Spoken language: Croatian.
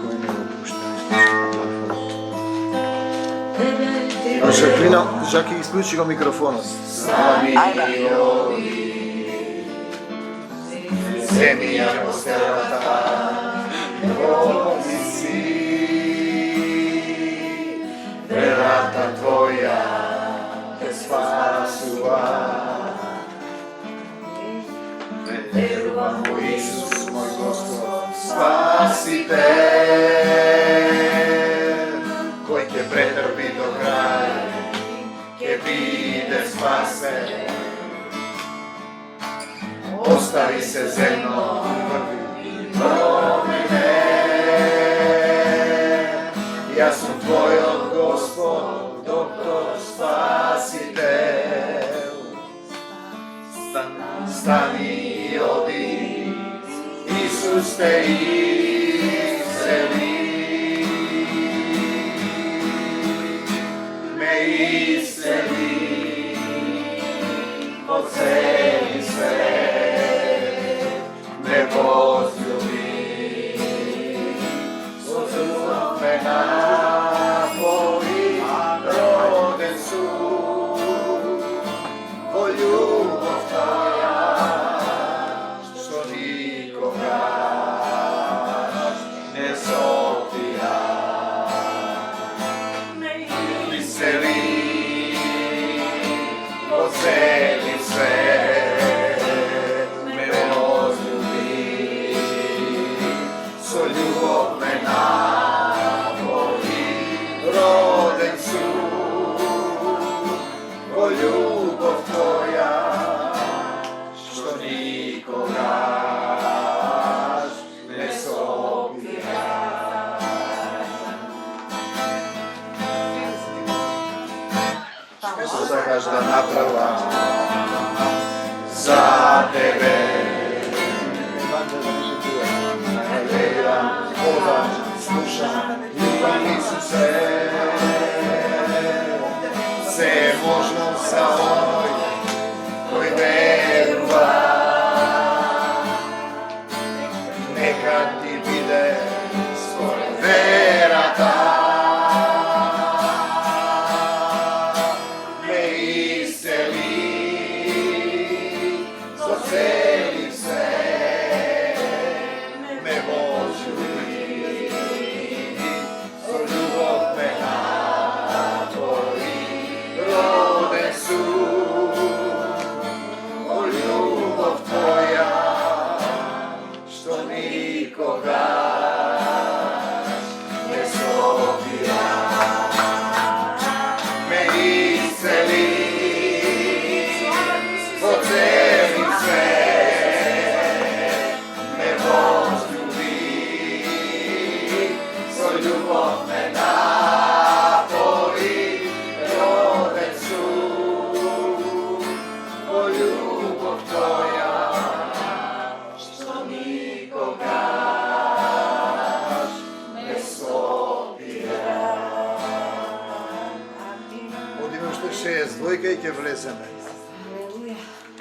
Koji ne opuštaju. A Žaklina, Žaki, isključi ga mikrofona. Zemlja poselata, Bogi si, vrata tvoja te spasuva. Verujem u Isus, moj Gospod, spasitelj, koji ke pretrpi do kraja, ke bide spasen. Ostavi se zemno prvi promene. Ja sam tvoj Gospod, doktor, spasitelj. Stani i odi, Isus te isceli. Me isceli, po celi svet. Me pozljubi, srcom me napoli, roden su, o ljubav tvoja, što nikoga ne zotira. Me isceli, pozeli svet. Ljubav me napoli, roden su, o ljubav tvoja, što nikoga ne sobira. Što da každa naprava za tebe? Gledam, slušam, ljubim Isuse, sve možno sa onoj koji veruva. Neka ti bide svoj vera ta. Me isceli, zoceli se, me pozljubi, o ljubav me napoli, roden su, o ljubav tvoja, što nikoga ne sobira. Me isceli, poceli svet, me pozljubi, svoj ljubav me napoli, roden su, o ljubav tvoja, što nikoga ne sobira. Budimo što 6, dvojka i ke vlezeme.